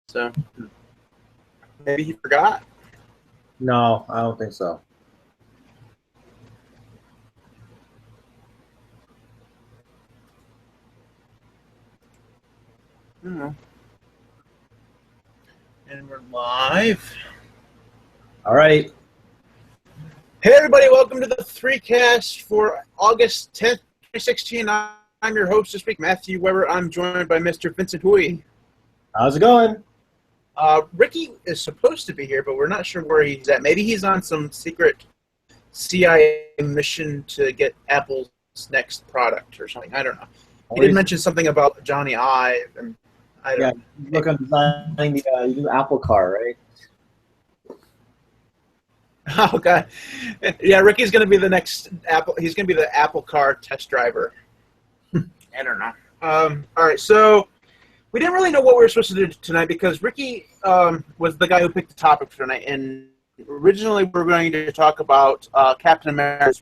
So maybe he forgot. No, I don't think so. I don't know. And we're live. All right. Hey everybody, welcome to the 3cast for August 10th, 2016. I'm your host this week, Matthew Weber. I'm joined by Mr. Vincent Hui. How's it going? Ricky is supposed to be here, but we're not sure where he's at. Maybe he's on some secret CIA mission to get Apple's next product or something. I don't know. He did mention something about Johnny Ive, and I don't know. Look, I'm designing the new Apple car, right? Oh god, yeah. Ricky's going to be the next Apple. He's going to be the Apple car test driver. I don't know. All right, so we didn't really know what we were supposed to do tonight because Ricky was the guy who picked the topic for tonight, and originally we were going to talk about Captain America's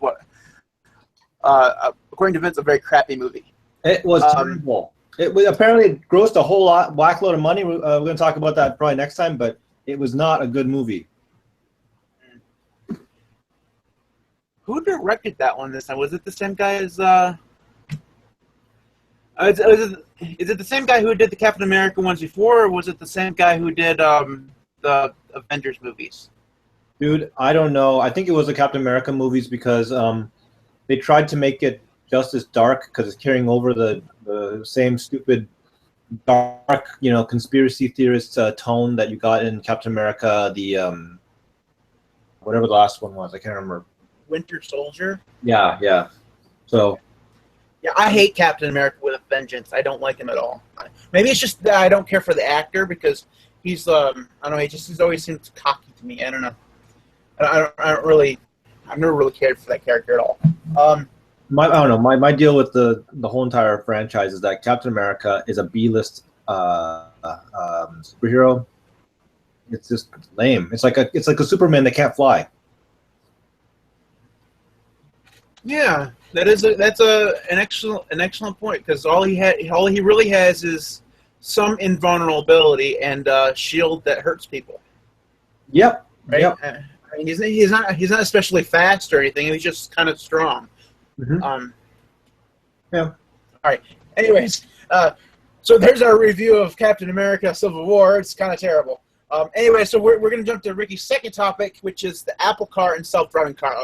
according to Vince, a very crappy movie. It was terrible. Apparently it grossed a whole whack load of money. We're going to talk about that probably next time, but it was not a good movie. Who directed that one this time? Was it the same guy as? Is it the same guy who did the Captain America ones before, or was it the same guy who did the Avengers movies? Dude, I don't know. I think it was the Captain America movies because they tried to make it just as dark because it's carrying over the same stupid dark, conspiracy theorist tone that you got in Captain America, the whatever the last one was. I can't remember. Winter Soldier? Yeah. So... yeah, I hate Captain America with a vengeance. I don't like him at all. Maybe it's just that I don't care for the actor because he's, I don't know, he's always seems cocky to me. I don't know. I've never really cared for that character at all. I don't know. My deal with the whole entire franchise is that Captain America is a B-list superhero. It's just lame. It's like a Superman that can't fly. Yeah, that's an excellent point because all he really has is some invulnerability and a shield that hurts people. Yep. Right. Yep. I mean, he's not especially fast or anything. He's just kind of strong. Mm-hmm. Yeah. All right. Anyways, so there's our review of Captain America: Civil War. It's kind of terrible. Anyway, so we're going to jump to Ricky's second topic, which is the Apple car and self-driving car.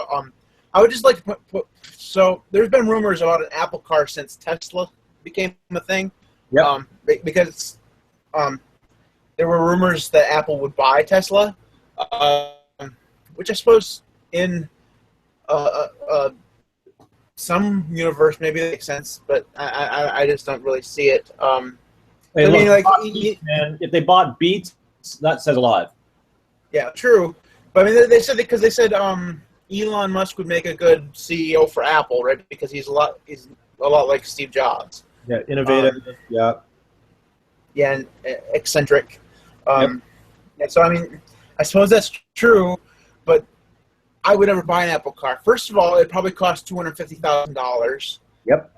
I would just like to put so there's been rumors about an Apple car since Tesla became a thing. Yep. Because there were rumors that Apple would buy Tesla, which I suppose in some universe maybe makes sense, but I just don't really see it. Hey, man, if they bought Beats, that says a lot. Yeah, true. But I mean, they said Elon Musk would make a good CEO for Apple, right? Because he's a lot like Steve Jobs. Yeah, innovative. Yeah, and eccentric. Yep. And so I mean, I suppose that's true, but I would never buy an Apple car. First of all, it probably costs $250,000. Yep.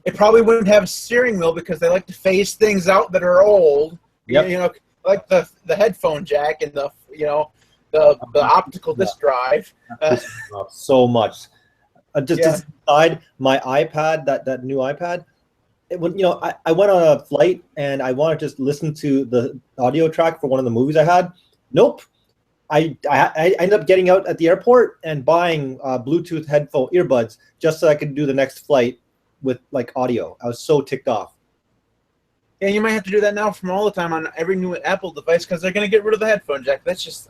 It probably wouldn't have a steering wheel because they like to phase things out that are old. Yep. Like the headphone jack and the optical disk drive. So much. Just aside, my iPad, that new iPad, I went on a flight and I wanted to just listen to the audio track for one of the movies I had. Nope. I ended up getting out at the airport and buying Bluetooth headphone earbuds just so I could do the next flight with like audio. I was so ticked off. Yeah, you might have to do that now from all the time on every new Apple device because they're going to get rid of the headphone jack. That's just...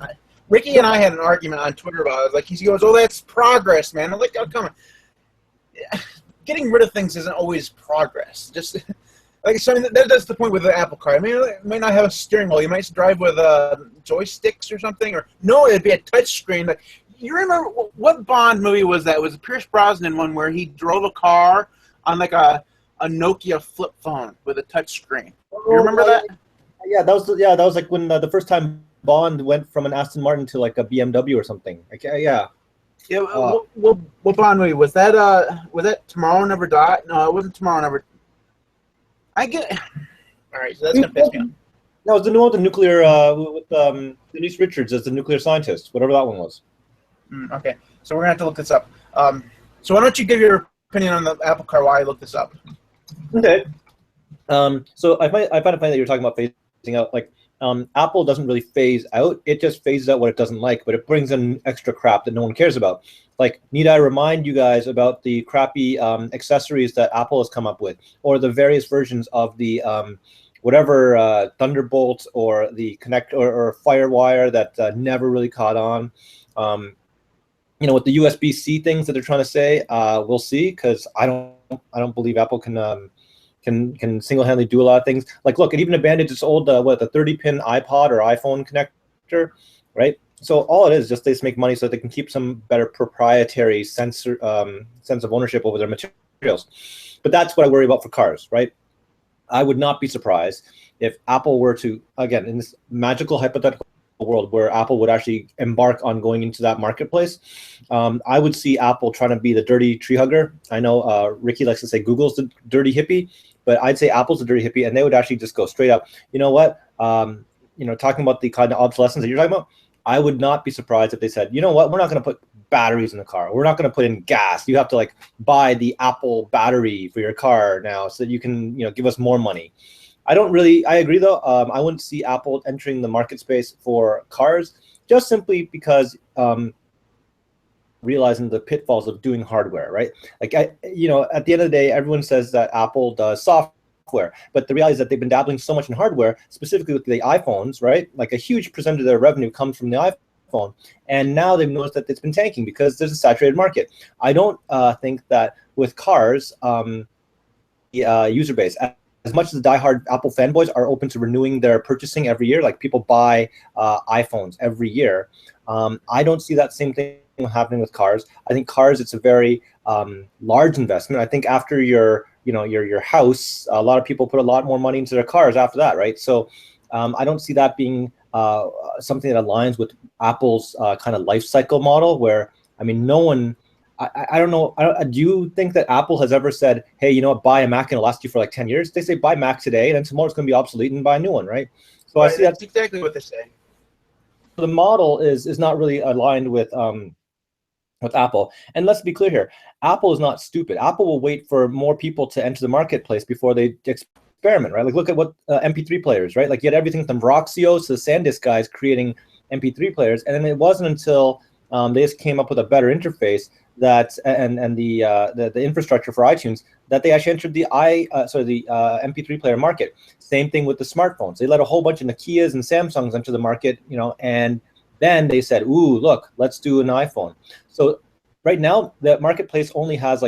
Ricky and I had an argument on Twitter about it. Like he goes, "Oh, that's progress, man." I'm like, "Oh, come on." Yeah. Getting rid of things isn't always progress. Just so I mean, that's the point with the Apple car. I mean, it might not have a steering wheel. You might drive with joysticks or something. Or no, it'd be a touch screen. But you remember what Bond movie was that? It was a Pierce Brosnan one where he drove a car on like a Nokia flip phone with a touch screen. You remember that? Yeah, that was like when the first time Bond went from an Aston Martin to like a BMW or something. Yeah. Yeah. What Bond movie was that? Was that Tomorrow Never Dies? No, it wasn't Tomorrow Never. I get. All right, so that's gonna piss me off. No, it's the new one with the nuclear with Denise Richards as the nuclear scientist, whatever that one was. Okay, so we're gonna have to look this up. So why don't you give your opinion on the Apple Car while I look this up? Okay. So I find it funny that you're talking about phasing out. Like, Apple doesn't really phase out; it just phases out what it doesn't like, but it brings in extra crap that no one cares about. Like, need I remind you guys about the crappy accessories that Apple has come up with, or the various versions of the whatever Thunderbolt or the Connect or FireWire that never really caught on. With the USB-C things that they're trying to say, we'll see, because I don't believe Apple can single-handedly do a lot of things. Like, look, it even abandoned its old the 30-pin iPod or iPhone connector, right? So all it is just they just make money so they can keep some better proprietary sense of ownership over their materials. But that's what I worry about for cars, right? I would not be surprised if Apple were to, again, in this magical hypothetical world where Apple would actually embark on going into that marketplace, I would see Apple trying to be the dirty tree hugger. I know Ricky likes to say Google's the dirty hippie, but I'd say Apple's the dirty hippie, and they would actually just go straight up. You know what? Talking about the kind of obsolescence that you're talking about, I would not be surprised if they said, you know what, we're not going to put batteries in the car. We're not going to put in gas. You have to buy the Apple battery for your car now so that you can, give us more money. I agree though. I wouldn't see Apple entering the market space for cars just simply because realizing the pitfalls of doing hardware, right? At the end of the day, everyone says that Apple does software, but the reality is that they've been dabbling so much in hardware, specifically with the iPhones, right? Like a huge percentage of their revenue comes from the iPhone, and now they've noticed that it's been tanking because there's a saturated market. I don't think that with cars, the user base, as much as the diehard Apple fanboys are open to renewing their purchasing every year, like people buy iPhones every year, I don't see that same thing happening with cars. I think cars, it's a very large investment. I think after your house, a lot of people put a lot more money into their cars after that, right? So I don't see that being something that aligns with Apple's kind of life cycle model, where, no one, I don't know. Do you think that Apple has ever said, hey, you know what, buy a Mac and it'll last you for like 10 years? They say buy Mac today and then tomorrow it's going to be obsolete and buy a new one, right? So Right, I see that's exactly what they say. the model is not really aligned with Apple. And let's be clear here, Apple is not stupid. Apple will wait for more people to enter the marketplace before they experiment, right? Like, look at what MP3 players, right? Like, you had everything from Roxios to the SanDisk guys creating MP3 players, and then it wasn't until they just came up with a better interface that and the infrastructure for iTunes that they actually entered the MP3 player market. Same thing with the smartphones. They let a whole bunch of Nokias and Samsungs enter the market, and then they said, ooh, look, let's do an iPhone. So right now, the marketplace only has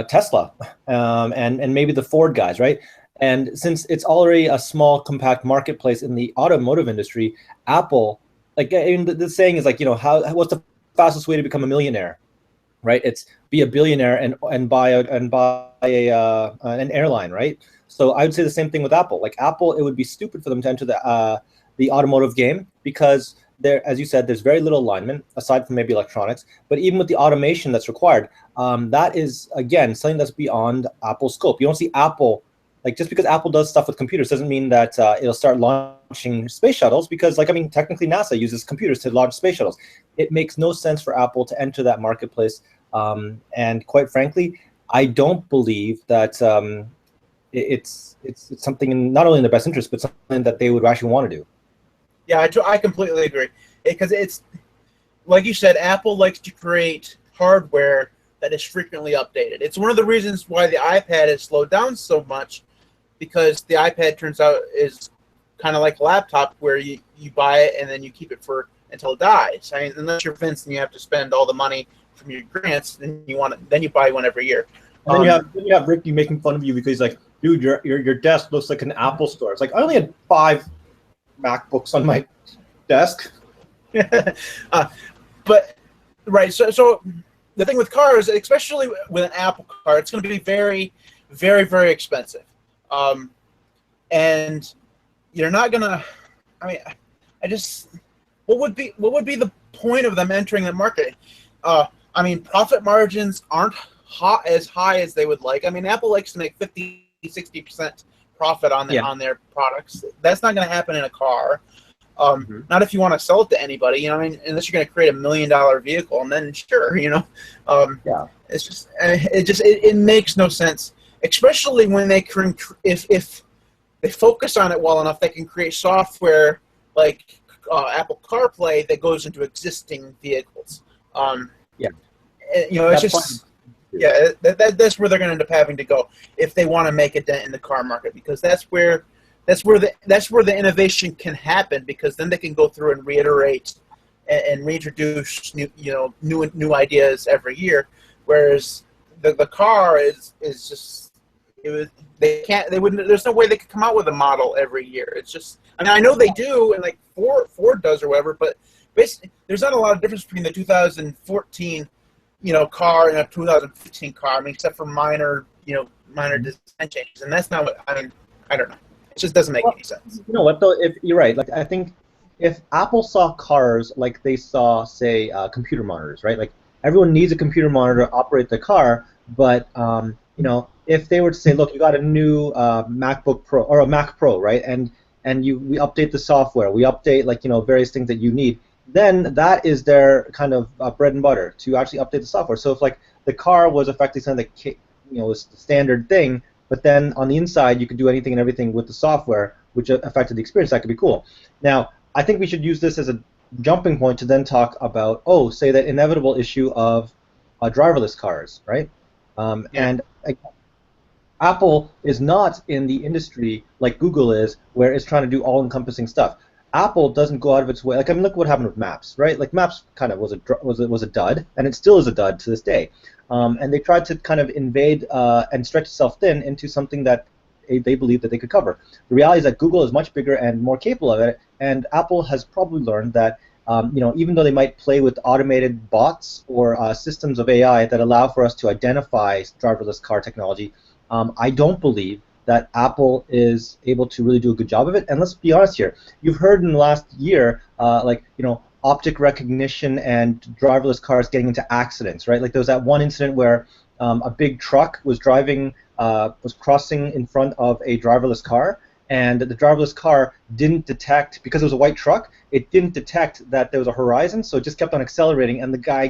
Tesla and maybe the Ford guys, right? And since it's already a small, compact marketplace in the automotive industry, Apple, the saying is what's the fastest way to become a millionaire, right? It's be a billionaire and buy an airline, right? So I would say the same thing with Apple. Like, Apple, it would be stupid for them to enter the automotive game because there, as you said, there's very little alignment aside from maybe electronics. But even with the automation that's required, that is, again, something that's beyond Apple's scope. You don't see Apple, just because Apple does stuff with computers doesn't mean that it'll start launching space shuttles, because technically NASA uses computers to launch space shuttles. It makes no sense for Apple to enter that marketplace. And quite frankly, I don't believe that it's something not only in their best interest, but something that they would actually want to do. Yeah, I completely agree. Because it's, like you said, Apple likes to create hardware that is frequently updated. It's one of the reasons why the iPad has slowed down so much, because the iPad turns out is kind of like a laptop where you buy it and then you keep it until it dies. I mean, unless you're Vince and you have to spend all the money from your grants, then you buy one every year. And then you have Ricky making fun of you because he's like, dude, your desk looks like an Apple store. It's like, I only had 5 MacBooks on my desk. But right, so the thing with cars, especially with an Apple car, it's going to be very, very, very expensive, and you're not gonna. I mean, what would be the point of them entering the market? I mean, profit margins aren't as high as they would like. I mean, Apple likes to make 50, 60% profit on Yeah. on their products. That's not going to happen in a car. Mhm. Not if you want to sell it to anybody, you know. I mean, unless you're going to create $1 million vehicle, and then sure, you know. Yeah. It's just it makes no sense, especially when they can if they focus on it well enough, they can create software like Apple CarPlay that goes into existing vehicles. Yeah. You know, it's That's just fine. yeah, that's where they're going to end up having to go if they want to make a dent in the car market, because that's where the innovation can happen, because then they can go through and reiterate and reintroduce new ideas every year, whereas the car is just they wouldn't, there's no way they could come out with a model every year. It's just, I mean, I know they do, and like Ford does or whatever, but basically there's not a lot of difference between the 2014 car and a 2015 car. I mean, except for minor design changes, and that's not what I mean. I don't know. It just doesn't make any sense. You know what though? If you're right, like I think if Apple saw cars like they saw, say, computer monitors, right? Like everyone needs a computer monitor to operate the car, but if they were to say, look, you got a new MacBook Pro or a Mac Pro, right? And we update the software, we update various things that you need, then that is their kind of bread and butter to actually update the software. So if like the car was effectively something that was the standard thing, but then on the inside you could do anything and everything with the software, which affected the experience, that could be cool. Now, I think we should use this as a jumping point to then talk about, say that inevitable issue of driverless cars, right? And Apple is not in the industry like Google is, where it's trying to do all-encompassing stuff. Apple doesn't go out of its way. Like, I mean, look what happened with Maps, right? Like, Maps kind of was a dud, and it still is a dud to this day. And they tried to kind of invade and stretch itself thin into something that they believe that they could cover. The reality is that Google is much bigger and more capable of it, and Apple has probably learned that even though they might play with automated bots or systems of AI that allow for us to identify driverless car technology, I don't believe that Apple is able to really do a good job of it. And let's be honest here. You've heard in the last year, optic recognition and driverless cars getting into accidents, right? Like there was that one incident where a big truck was crossing in front of a driverless car, and the driverless car didn't detect, because it was a white truck, it didn't detect that there was a horizon, so it just kept on accelerating, and the guy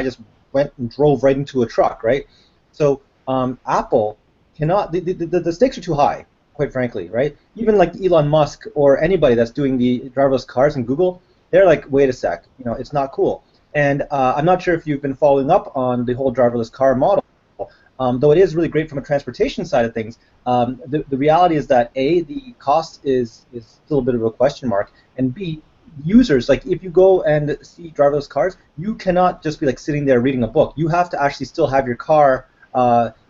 just went and drove right into a truck, right? So Apple cannot. The stakes are too high, quite frankly, right? Even like Elon Musk or anybody that's doing the driverless cars in Google, they're like, wait a sec, it's not cool. And I'm not sure if you've been following up on the whole driverless car model, though it is really great from a transportation side of things. The reality is that A, the cost is still a bit of a question mark, and B, users, like if you go and see driverless cars, you cannot just be like sitting there reading a book. You have to actually still have your car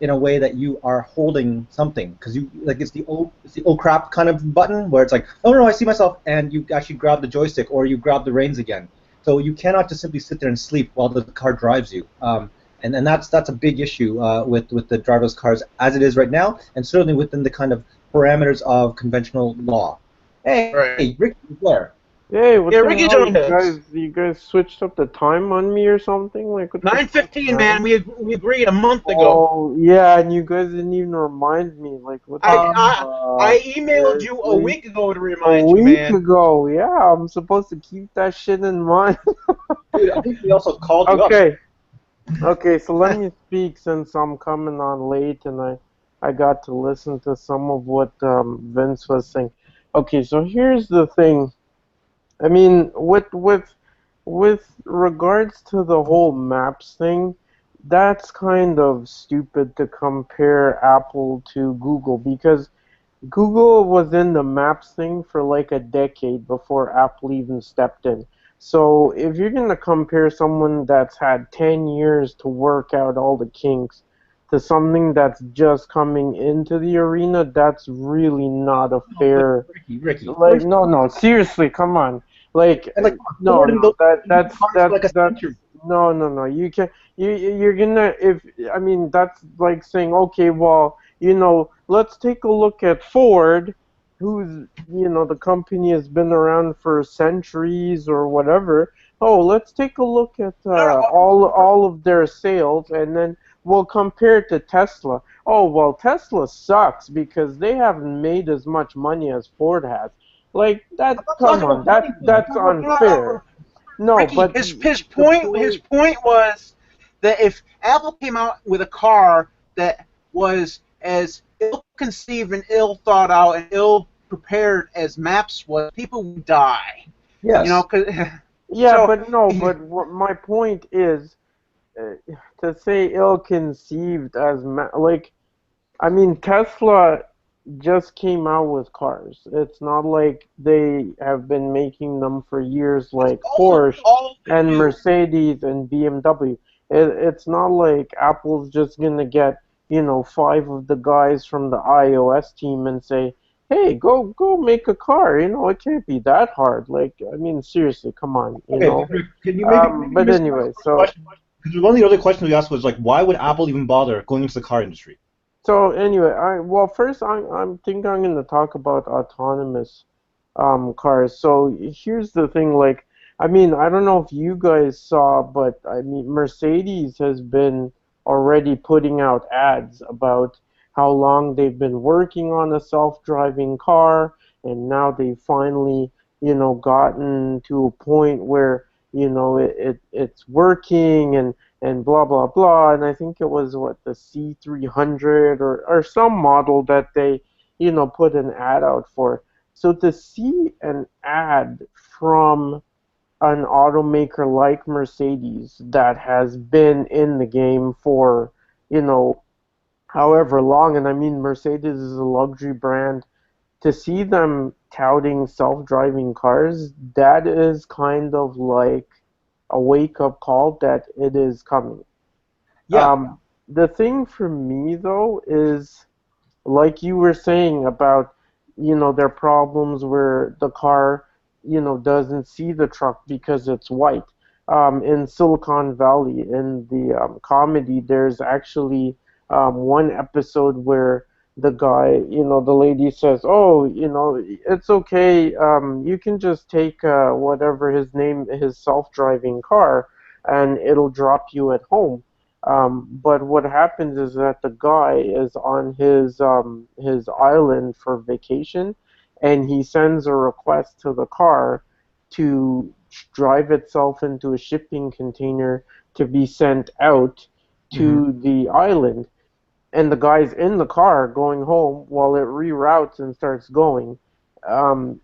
in a way that you are holding something, because it's the oh crap kind of button where it's like, oh no, I see myself, and you actually grab the joystick or you grab the reins again. So you cannot just simply sit there and sleep while the car drives you. And that's a big issue with the driverless cars as it is right now, and certainly within the kind of parameters of conventional law. Hey, Rick is there. Hey, what Yeah, the Ricky hell, joined us. you guys switched up the time on me or something? Like, what the fuck, 9:15, man? man. We agreed a month ago. Oh, yeah, and you guys didn't even remind me. Like, what the I emailed you a seriously? week ago to A remind you, week man. ago, yeah, I'm supposed to keep that shit in mind. Dude, I think we also called you up. Okay, okay, so let me speak since I'm coming on late and I got to listen to some of what Vince was saying. Okay, so here's the thing. I mean, with regards to the whole maps thing, that's kind of stupid to compare Apple to Google, because Google was in the maps thing for like a decade before Apple even stepped in. So if you're going to compare someone that's had 10 years to work out all the kinks to something that's just coming into the arena, that's really not a No, but fair. Ricky, Like, first, no, seriously, come on. Like, and like no, Ford and no, those cars for like a that's century. no. You can you're gonna, if I mean, that's like saying, okay, well, let's take a look at Ford, who's, the company has been around for centuries or whatever. Oh, let's take a look at No, no, all of their sales, and then well, compared to Tesla, oh well, Tesla sucks because they haven't made as much money as Ford has. Like I'm that, not come talking on, about money, though. that's unfair. No, Ricky, but his the point was that if Apple came out with a car that was as ill conceived and ill thought out and ill prepared as Maps was, people would die. You know, Yes. yeah, so but no, but what my point is uh, to say ill-conceived as like I mean Tesla just came out with cars. It's not like they have been making them for years that's like also Porsche all they and do. Mercedes and BMW. It's not like Apple's just gonna get, five of the guys from the iOS team and say, "Hey, go make a car." It can't be that hard. Like, I mean, seriously, come on, Okay, Rick, can you maybe you But missed my anyway, first question? Because one of the other questions we asked was like, why would Apple even bother going into the car industry? first I'm gonna talk about autonomous cars. So here's the thing, like, I mean, I don't know if you guys saw, but I mean, Mercedes has been already putting out ads about how long they've been working on a self-driving car, and now they finally, gotten to a point where, it's working and blah blah blah. And I think it was what the C300 or some model that they, put an ad out for. So to see an ad from an automaker like Mercedes that has been in the game for, you know, however long, and I mean Mercedes is a luxury brand, to see them touting self-driving cars, that is kind of like a wake-up call that it is coming. Yeah. The thing for me though is like you were saying about their problems where the car doesn't see the truck because it's white. In Silicon Valley, in the comedy, there's actually one episode where the guy, the lady says, "Oh, it's okay. You can just take whatever his self-driving car, and it'll drop you at home." But what happens is that the guy is on his island for vacation, and he sends a request to the car to drive itself into a shipping container to be sent out Hmm. to the island. And the guy's in the car going home while it reroutes and starts going.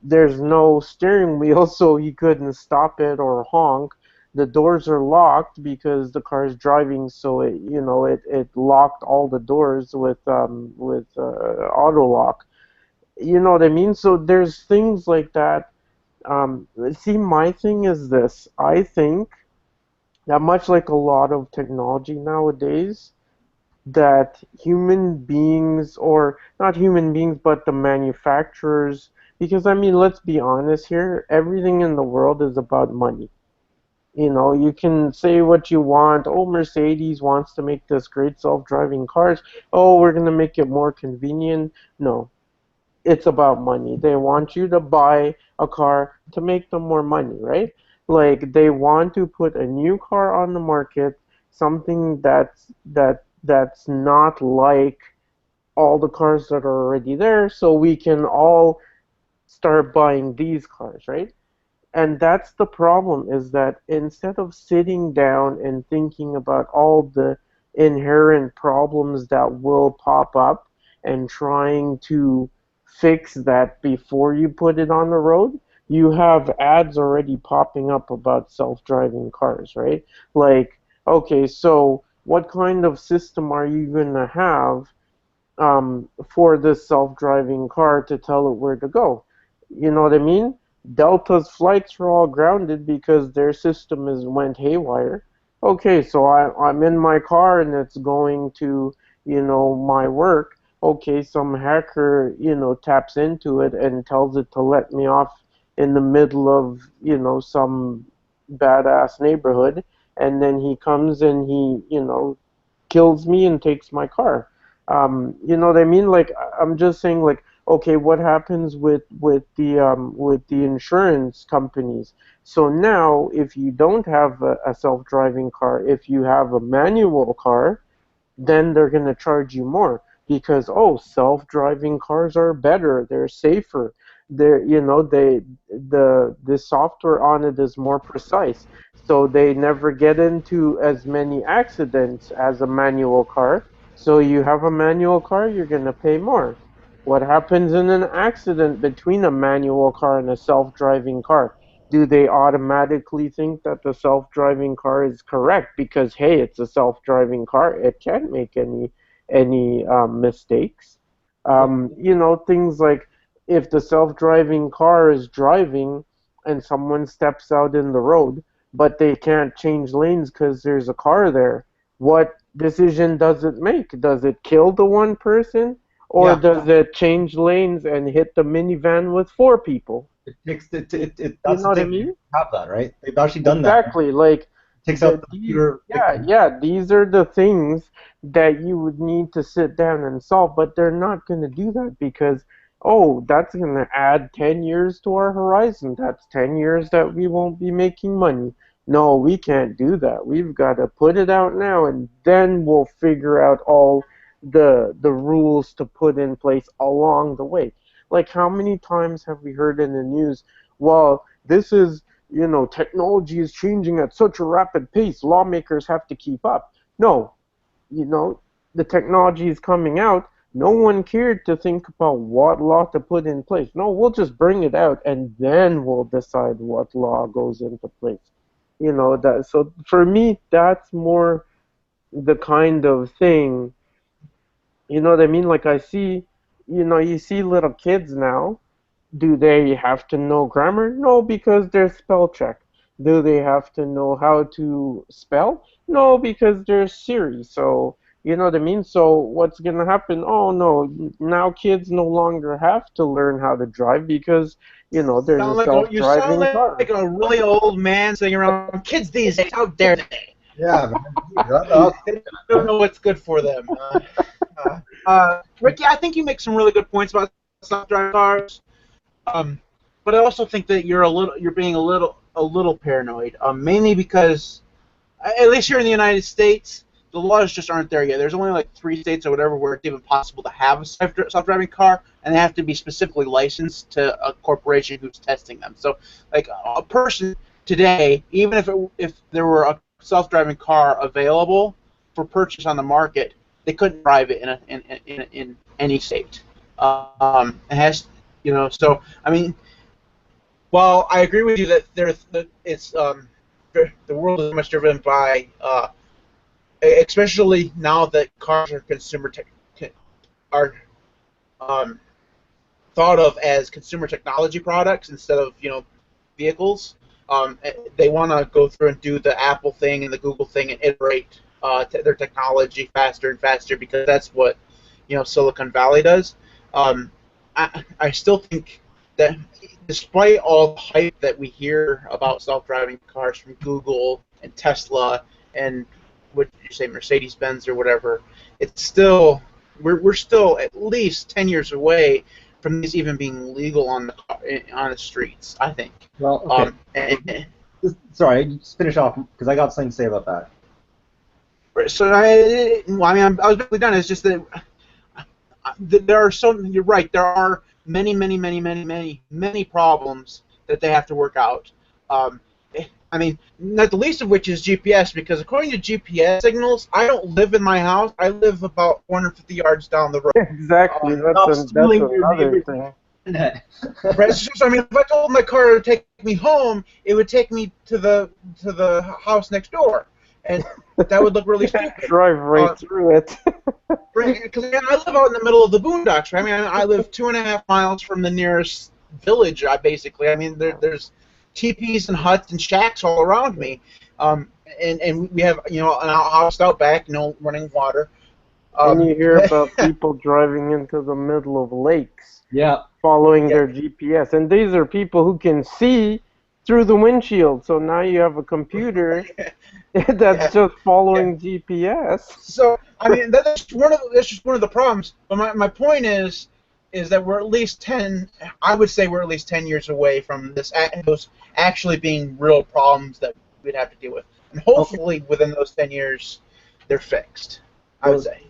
There's no steering wheel, so he couldn't stop it or honk. The doors are locked because the car's driving, so it locked all the doors with auto lock. You know what I mean? So there's things like that. See, my thing is this. I think that much like a lot of technology nowadays, that human beings, or not human beings, but the manufacturers, because I mean, let's be honest here, everything in the world is about money. You can say what you want. Oh, Mercedes wants to make this great self-driving cars. Oh, we're going to make it more convenient. No, it's about money. They want you to buy a car to make them more money, right? Like they want to put a new car on the market, something that's not like all the cars that are already there, so we can all start buying these cars, right? And that's the problem, is that instead of sitting down and thinking about all the inherent problems that will pop up and trying to fix that before you put it on the road, you have ads already popping up about self-driving cars, right? Like, okay, so what kind of system are you going to have for this self-driving car to tell it where to go? You know what I mean? Delta's flights were all grounded because their system is went haywire. Okay, so I'm in my car and it's going to, my work. Okay, some hacker, taps into it and tells it to let me off in the middle of, some badass neighborhood, and then he comes and he, kills me and takes my car. You know what I mean? Like I'm just saying, like, okay, what happens with the insurance companies? So now, if you don't have a self-driving car, if you have a manual car, then they're going to charge you more because, oh, self-driving cars are better, they're safer, the software on it is more precise, so they never get into as many accidents as a manual car. So you have a manual car, you're going to pay more. What happens in an accident between a manual car and a self-driving car? Do they automatically think that the self-driving car is correct because, hey, it's a self-driving car, it can't make any mistakes? Things like, if the self-driving car is driving and someone steps out in the road, but they can't change lanes because there's a car there, what decision does it make? Does it kill the one person, or Yeah. does it change lanes and hit the minivan with four people? It takes it. You That's know the what I thing. mean? Have that, right? They've actually done that. Exactly. Like Takes out the pure victim. yeah, these are the things that you would need to sit down and solve, but they're not going to do that because, oh, that's going to add 10 years to our horizon. That's 10 years that we won't be making money. No, we can't do that. We've got to put it out now, and then we'll figure out all the rules to put in place along the way. Like, how many times have we heard in the news, well, this is, technology is changing at such a rapid pace, lawmakers have to keep up. No, you know, the technology is coming out. No one cared to think about what law to put in place. No, we'll just bring it out and then we'll decide what law goes into place. That, so for me, that's more the kind of thing, you know what I mean? Like, I see, you see little kids now. Do they have to know grammar? No, because there's spell check. Do they have to know how to spell? No, because there's Siri. So, you know what I mean? So, what's going to happen? Oh, no, now kids no longer have to learn how to drive because, there's a You sound self-driving car. like a really old man sitting around. Kids these days, how dare they? Yeah, man. That's They don't know what's good for them. Ricky, I think you make some really good points about self-driving cars. But I also think that you're being a little paranoid. Mainly because, at least here in the United States, the laws just aren't there yet. There's only like 3 states or whatever where it's even possible to have a self-driving car, and they have to be specifically licensed to a corporation who's testing them. So, like a person today, even if there were a self-driving car available for purchase on the market, they couldn't drive it in any state. It has, So I mean, while I agree with you that the world is much driven by, especially now that cars are are thought of as consumer technology products instead of vehicles. They want to go through and do the Apple thing and the Google thing and iterate their technology faster and faster because that's what Silicon Valley does. I still think that despite all the hype that we hear about self-driving cars from Google and Tesla and what did you say, Mercedes-Benz or whatever, it's still we're still at least 10 years away from these even being legal on the streets, I think. well. Okay. Sorry, just finish off because I got something to say about that. So I was basically done. It's just that there are you're right. There are many problems that they have to work out. I mean, not the least of which is GPS, because according to GPS signals, I don't live in my house. I live about 450 yards down the road. Exactly. That's another thing. Right. So I mean, if I told my car to take me home, it would take me to the house next door, and that would look really stupid. Drive right through it. Right, because I live out in the middle of the boondocks. Right? I mean, I live 2.5 miles from the nearest village. Basically, I mean, there's teepees and huts and shacks all around me, and we have an outhouse out back, running water. And you hear about people driving into the middle of lakes, Yeah. following their GPS, and these are people who can see through the windshield. So now you have a computer that's just following GPS. So I mean, that's just one of the problems. But my point is that we're at least 10. I would say we're at least 10 years away from those actually being real problems that we'd have to deal with, and hopefully within those 10 years, they're fixed. I would say.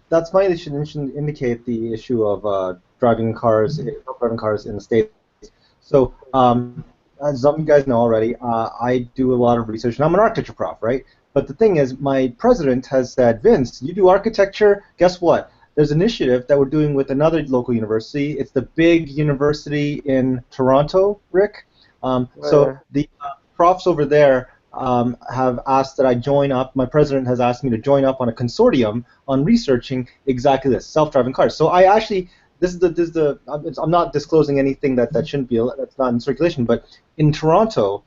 That's funny. They should indicate the issue of driving cars, self-driving cars in the States. So, as some of you guys know already, I do a lot of research, and I'm an architecture prof, right? But the thing is, my president has said, Vince, you do architecture. Guess what? There's an initiative that we're doing with another local university. It's the big university in Toronto, Rick. So the profs over there have asked that I join up. My president has asked me to join up on a consortium on researching exactly this, self-driving cars. So I actually, I'm not disclosing anything that shouldn't be, that's not in circulation, but in Toronto,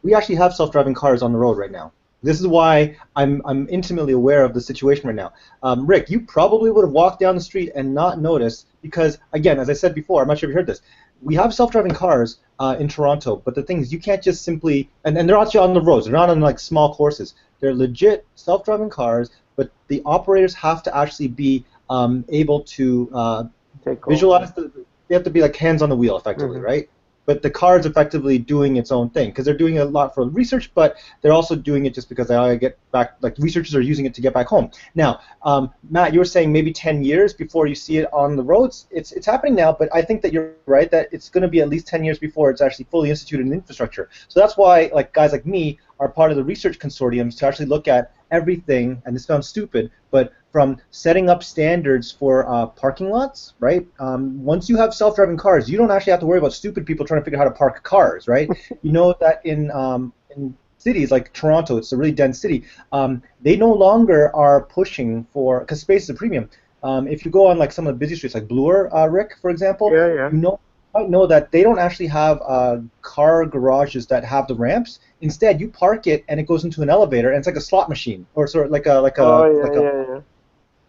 we actually have self-driving cars on the road right now. This is why I'm intimately aware of the situation right now. Rick, you probably would have walked down the street and not noticed because, again, as I said before, I'm not sure if you heard this, we have self-driving cars in Toronto, but the thing is you can't just simply, and they're actually on the roads, they're not on like small courses. They're legit self-driving cars, but the operators have to actually be able to visualize, they have to be like hands on the wheel effectively, right? But the car is effectively doing its own thing because they're doing a lot for research, but they're also doing it just because they ought to get back. Like researchers are using it to get back home. Now, Matt, you were saying maybe 10 years before you see it on the roads. It's happening now, but I think that you're right that it's going to be at least 10 years before it's actually fully instituted in infrastructure. So that's why like guys like me are part of the research consortiums to actually look at everything. And this sounds stupid, but from setting up standards for parking lots, right? Once you have self-driving cars, you don't actually have to worry about stupid people trying to figure out how to park cars, right? You know that in cities like Toronto, it's a really dense city, they no longer are pushing for, because space is a premium. If you go on like some of the busy streets like Bloor, Rick, for example, you might know that they don't actually have car garages that have the ramps. Instead, you park it and it goes into an elevator, and it's like a slot machine, or sort of like a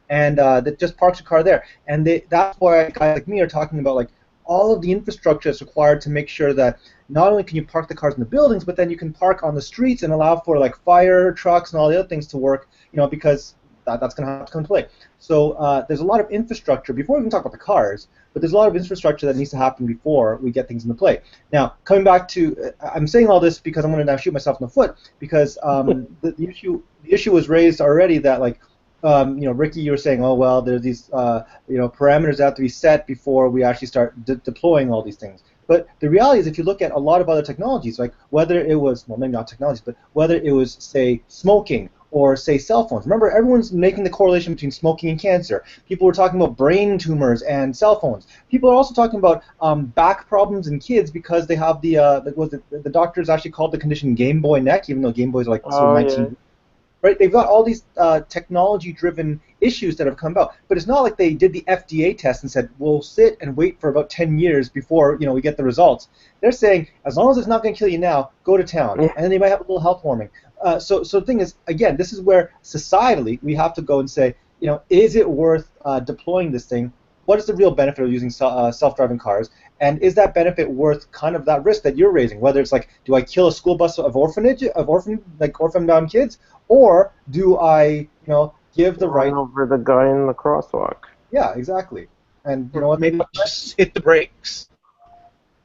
and that just parks your car there. And that's why guys like me are talking about like all of the infrastructure that's required to make sure that not only can you park the cars in the buildings, but then you can park on the streets and allow for like fire trucks and all the other things to work, you know, because that's going to have to come into play. So there's a lot of infrastructure, before we even talk about the cars, but there's a lot of infrastructure that needs to happen before we get things into play. Now, coming back to, I'm saying all this because I'm going to now shoot myself in the foot, because the issue was raised already that like, you know, Ricky, you were saying, oh well, there's these you know, parameters that have to be set before we actually start deploying all these things. But the reality is, if you look at a lot of other technologies, like whether it was, well, maybe not technologies, but whether it was, say, smoking or, say, cell phones. Remember, everyone's making the correlation between smoking and cancer. People were talking about brain tumors and cell phones. People are also talking about back problems in kids because they have the doctors actually called the condition Game Boy neck, even though Game Boys are like sort of 19. Right, they've got all these technology-driven issues that have come about, but it's not like they did the FDA test and said, we'll sit and wait for about 10 years before, you know, we get the results. They're saying, as long as it's not going to kill you now, go to town, and then they might have a little health warming. So the thing is, again, this is where societally we have to go and say, you know, is it worth deploying this thing? What is the real benefit of using self-driving cars? And is that benefit worth kind of that risk that you're raising? Whether it's like, do I kill a school bus of orphan kids, or do I, you know, give the right over the guy in the crosswalk? Yeah, exactly. And you know what? Maybe just hit the brakes.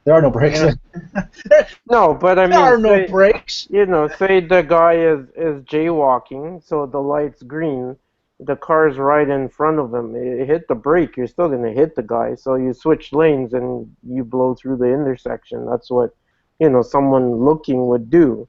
There are no brakes. No, but I mean, there are no brakes. You know, say the guy is jaywalking, so the light's green. The car's right in front of him. It hit the brake, you're still going to hit the guy. So you switch lanes and you blow through the intersection. That's what, you know, someone looking would do.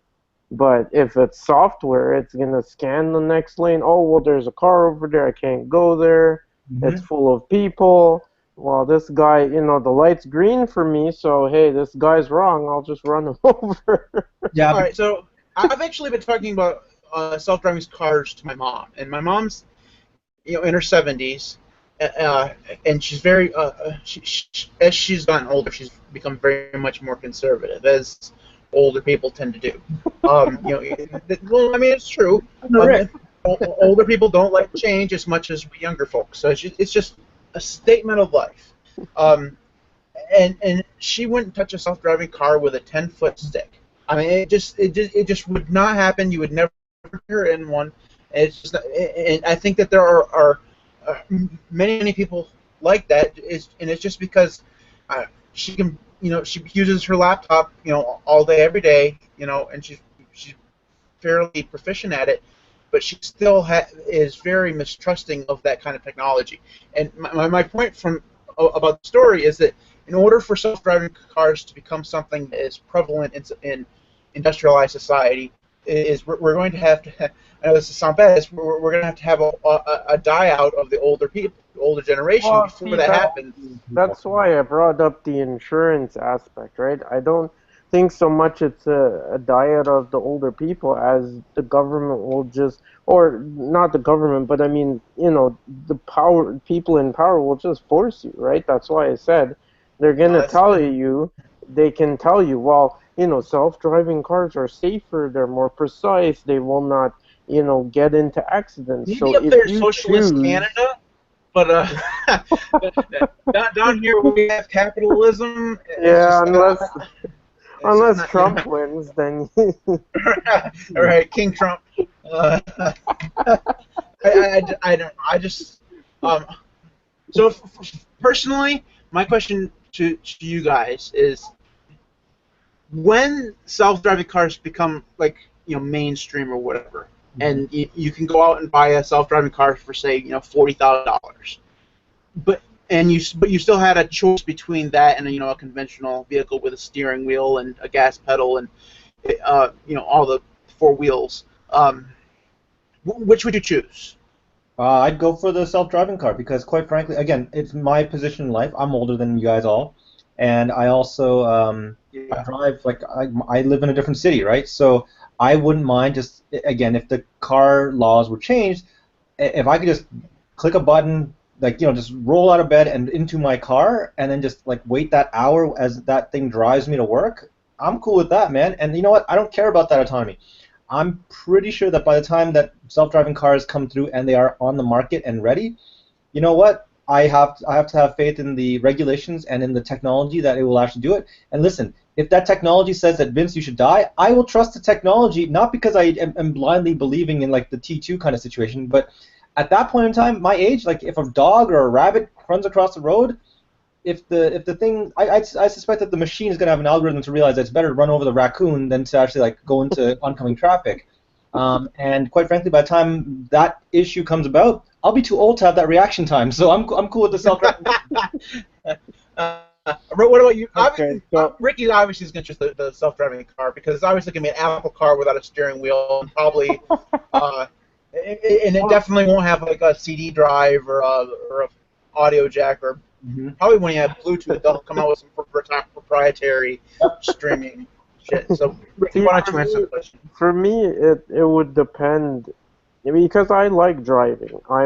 But if it's software, it's going to scan the next lane. Oh, well, there's a car over there. I can't go there. It's full of people. Well, this guy, you know, the light's green for me, so, hey, this guy's wrong. I'll just run him over. Yeah. All right, so I've actually been talking about self-driving cars to my mom. And my mom's, you know, in her 70s, and she's very, as she's gotten older, she's become very much more conservative, as older people tend to do. You know, well, I mean, it's true. Older people don't like change as much as we younger folks. So it's just a statement of life. And she wouldn't touch a self-driving car with a 10-foot stick. I mean, it just would not happen. You would never put her in one. It's just, and I think that there are many people like that. And it's just because she can, you know, she uses her laptop, you know, all day, every day, you know, and she's fairly proficient at it. but she still is very mistrusting of that kind of technology. And my point about the story is that in order for self-driving cars to become something that is prevalent in industrialized society, we're going to have to. I know this sounds bad. We're going to have a die out of the older people, the older generation Well, before see, that happens. that's why I brought up the insurance aspect, right? I don't think so much it's a diet of the older people as the government will just, or not the government, but I mean, the people in power will just force you, right? That's why I said they're gonna tell you, they can tell you, well, self-driving cars are safer, they're more precise, they will not, get into accidents. So Maybe up if there, you socialist choose, Canada, but down here we have capitalism. It's yeah, just unless not, Trump wins, then all right, King Trump. I don't. I just So personally, my question to you guys is: when self-driving cars become like mainstream or whatever, and you can go out and buy a self-driving car for say $40,000, but you still had a choice between that and a conventional vehicle with a steering wheel and a gas pedal and all the four wheels. Which would you choose? I'd go for the self-driving car because, quite frankly, again, it's my position in life. I'm older than you guys all, and I also I drive like I live in a different city, right? So I wouldn't mind just again if the car laws were changed, if I could just click a button, like just roll out of bed and into my car, and then just like wait that hour as that thing drives me to work. I'm cool with that, man. And you know what? I don't care about that autonomy. I'm pretty sure that by the time that self-driving cars come through and they are on the market and ready, you know what? I have to have faith in the regulations and in the technology that it will actually do it. And listen, if that technology says that Vince, you should die, I will trust the technology, not because I am blindly believing in like the T2 kind of situation, but at that point in time, my age, like if a dog or a rabbit runs across the road, if the thing, I suspect that the machine is going to have an algorithm to realize that it's better to run over the raccoon than to actually like go into oncoming traffic. And quite frankly, by the time that issue comes about, I'll be too old to have that reaction time. So I'm cool with the self-driving. What about you? Okay, so Ricky obviously is going to choose the self-driving car because it's obviously going to be an Apple car without a steering wheel and probably, and it definitely won't have like a CD drive or a audio jack or probably when you have Bluetooth, they'll come out with some proprietary streaming shit. So Ricky, why don't you answer the question? for me, it would depend because I like driving. I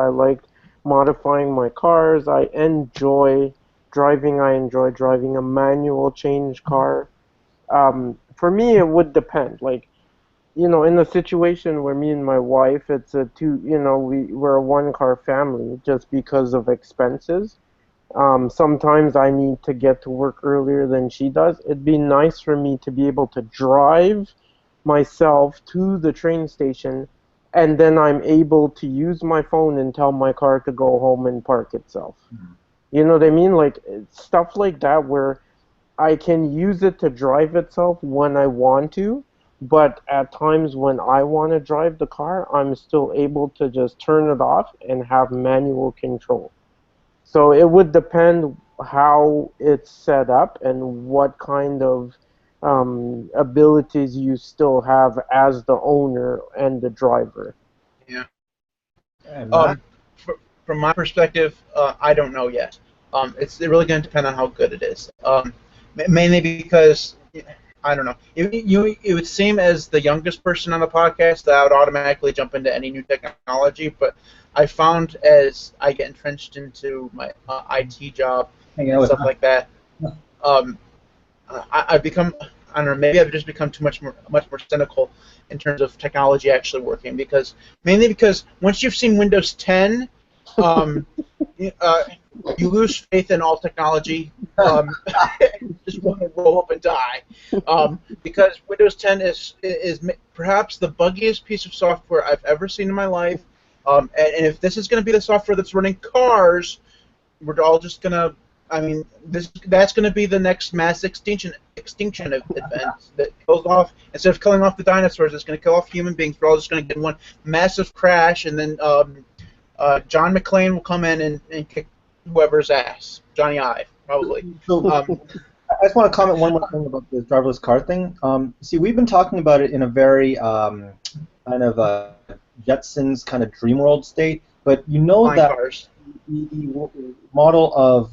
like modifying my cars. I enjoy driving. I enjoy driving a manual change car. For me, it would depend. Like, in a situation where me and my wife, it's a two, we're a one-car family just because of expenses. Sometimes I need to get to work earlier than she does. It'd be nice for me to be able to drive myself to the train station, and then I'm able to use my phone and tell my car to go home and park itself. You know what I mean? Like stuff like that where I can use it to drive itself when I want to, but at times when I want to drive the car, I'm still able to just turn it off and have manual control. So it would depend how it's set up and what kind of abilities you still have as the owner and the driver. Yeah. And From my perspective, I don't know yet. It's really going to depend on how good it is. Mainly because I don't know. It would seem as the youngest person on the podcast that I would automatically jump into any new technology, but I found as I get entrenched into my IT job and stuff like that, I've become, I don't know, maybe I've just become much more cynical in terms of technology actually working mainly because once you've seen Windows 10, you lose faith in all technology. You just want to roll up and die, because Windows 10 is perhaps the buggiest piece of software I've ever seen in my life. And if this is going to be the software that's running cars, we're all just going to. I mean, that's going to be the next mass extinction. extinction event that kills off, instead of killing off the dinosaurs, it's going to kill off human beings. We're all just going to get in one massive crash, and then John McClane will come in and kick whoever's ass. Johnny Ive, probably. So, I just want to comment one more thing about the driverless car thing. See, we've been talking about it in a very kind of Jetsons kind of dream world state, but you know Flying that cars. the model of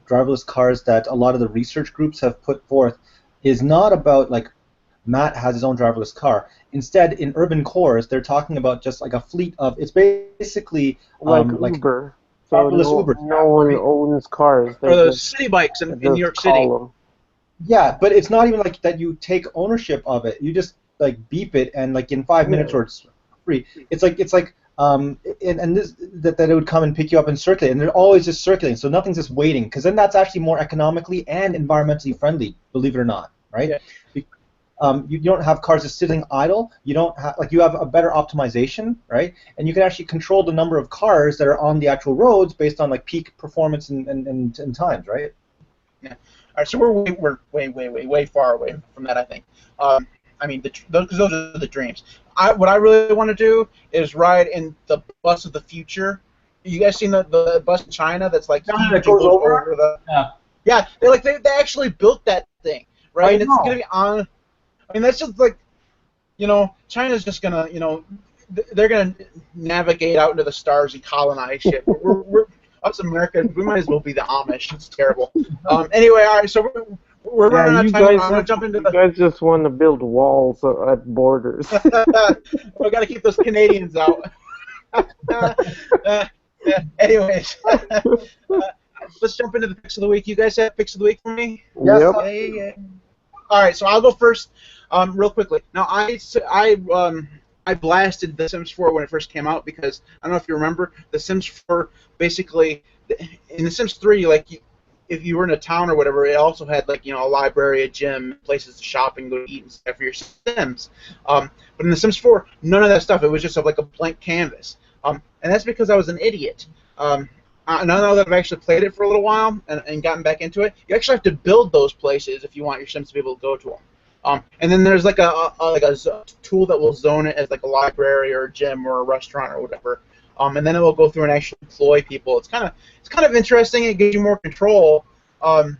driverless cars that a lot of the research groups have put forth is not about like Matt has his own driverless car. Instead, in urban cores, they're talking about just like a fleet of. It's basically like like Uber. So driverless no, Uber. no one Right? owns cars. They Or those just, city bikes in New York City. call them. Yeah, but it's not even like that you take ownership of it. You just like beep it and like in 5 minutes or it's free. It's like and this that it would come and pick you up and circulate, and they're always just circulating, so nothing's just waiting, because then that's actually more economically and environmentally friendly, believe it or not, right? Yeah. You don't have cars just sitting idle. You don't have you have a better optimization, right? And you can actually control the number of cars that are on the actual roads based on like peak performance and times, right? Yeah. All right, so we're way far away from that, I think. I mean, those are the dreams. What I really want to do is ride in the bus of the future. You guys seen the bus in China that's like Yeah, huge that and goes goes over? over the? Yeah. Yeah, they actually built that thing, right? I And it's know. gonna be on. I mean, that's just like, China's just gonna, they're gonna navigate out into the stars and colonize shit. But we're us Americans, we might as well be the Amish. It's terrible. Anyway, all right, so we're running out you of time. guys, I'm gonna jump into you guys just want to build walls at borders. we got to keep those Canadians out. Anyways, let's jump into the picks of the week. You guys have picks of the week for me? Yep. Yeah. All right, so I'll go first, real quickly. Now, I blasted The Sims 4 when it first came out because I don't know if you remember, The Sims 4 basically in The Sims 3, like if you were in a town or whatever, it also had like a library, a gym, places to shop and go to eat and stuff for your Sims. But in The Sims 4, none of that stuff. It was just like a blank canvas. And that's because I was an idiot. Now that I've actually played it for a little while and gotten back into it, you actually have to build those places if you want your Sims to be able to go to them. And then there's like a tool that will zone it as like a library or a gym or a restaurant or whatever. And then it will go through and actually employ people. It's kind of interesting. It gives you more control, but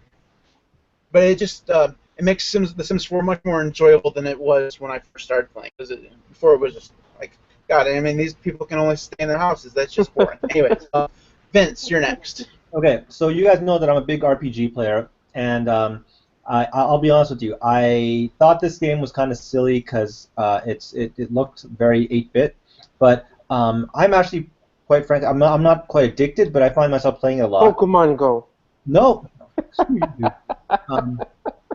it just it makes The Sims 4 much more enjoyable than it was when I first started playing. Because before it was just like, God, I mean, these people can only stay in their houses. That's just boring. Anyways, Vince, you're next. Okay, so you guys know that I'm a big RPG player, and I'll be honest with you. I thought this game was kind of silly because it looked very 8-bit, but I'm actually, quite frankly, I'm not quite addicted, but I find myself playing it a lot. Pokemon Go. No. Screw you, dude.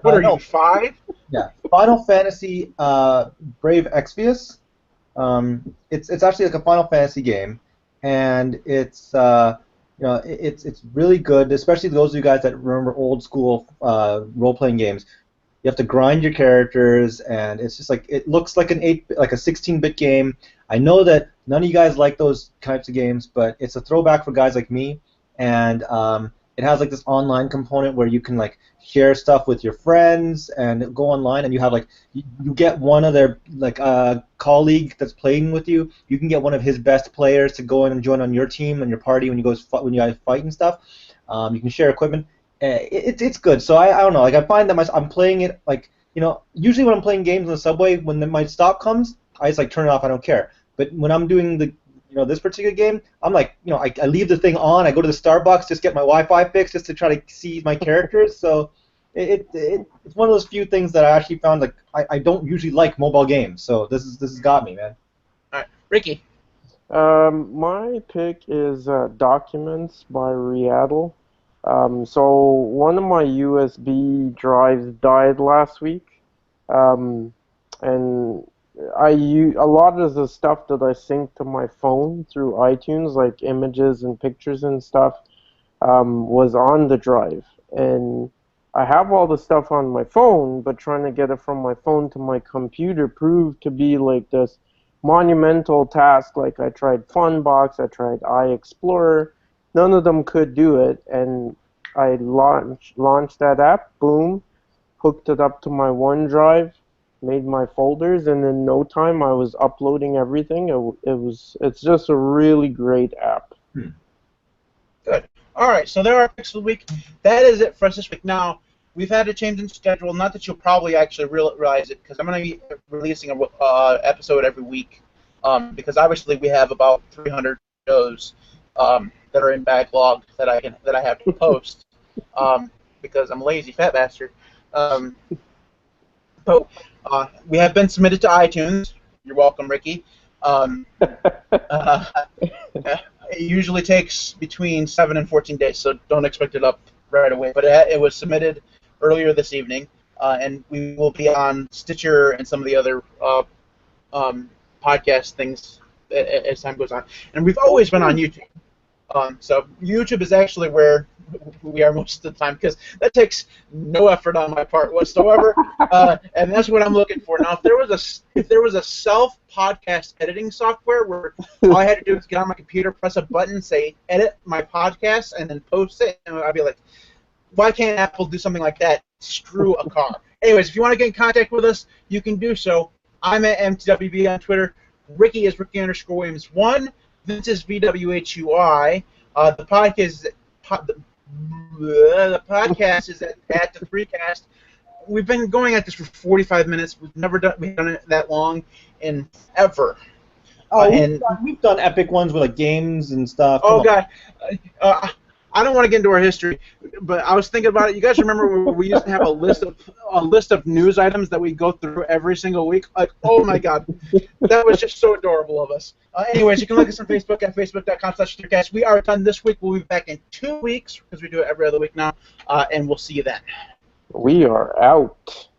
What are no. you, 5? Yeah, Final Fantasy Brave Exvius. It's actually like a Final Fantasy game, and it's it's really good, especially those of you guys that remember old school role-playing games. You have to grind your characters, and it's just like it looks like a 16-bit game. I know that none of you guys like those types of games, but it's a throwback for guys like me, and it has like this online component where you can like share stuff with your friends and go online, and you have like you get one of their like colleague that's playing with you. You can get one of his best players to go in and join on your team and your party when you guys fight and stuff. You can share equipment. It's good. So I don't know. Like I find that I'm playing it like usually when I'm playing games on the subway, when my stop comes, I just like turn it off. I don't care. But when I'm doing this particular game, I'm like, I leave the thing on. I go to the Starbucks, just get my Wi-Fi fixed, just to try to see my characters. So it's one of those few things that I actually found like I don't usually like mobile games. So this has got me, man. All right, Ricky. My pick is Documents by Riaddle. So one of my USB drives died last week, and a lot of the stuff that I sync to my phone through iTunes, like images and pictures and stuff, was on the drive. And I have all the stuff on my phone, but trying to get it from my phone to my computer proved to be like this monumental task. Like I tried Funbox, I tried iExplorer, none of them could do it, and I launched that app, boom, hooked it up to my OneDrive, made my folders, and in no time I was uploading everything. It's just a really great app. Good. All right, so there are picks of the week. That is it for us this week. Now, we've had a change in schedule. Not that you'll probably actually realize it, because I'm going to be releasing an episode every week. Because obviously we have about 300 shows that are in backlog that I have to post. Because I'm a lazy fat bastard. So we have been submitted to iTunes. You're welcome, Ricky. It usually takes between 7 and 14 days, so don't expect it up right away. But it was submitted earlier this evening, and we will be on Stitcher and some of the other podcast things as time goes on. And we've always been on YouTube. So YouTube is actually where we are most of the time, because that takes no effort on my part whatsoever, and that's what I'm looking for. Now, if there was a self-podcast editing software where all I had to do was get on my computer, press a button, say edit my podcast, and then post it, and I'd be like, why can't Apple do something like that? Screw a car. Anyways, if you want to get in contact with us, you can do so. I'm at MTWB on Twitter. Ricky is Ricky_Williams1. Vince is VWHUI. The podcast is at the 3cast. We've been going at this for 45 minutes. We've done it that long in ever. We've done epic ones with like games and stuff. Oh God, I don't want to get into our history, but I was thinking about it. You guys remember when we used to have a list of news items that we go through every single week? Like, oh my God, that was just so adorable of us. Anyways, you can look us on Facebook at facebook.com/3cast. We are done this week. We'll be back in 2 weeks because we do it every other week now, and we'll see you then. We are out.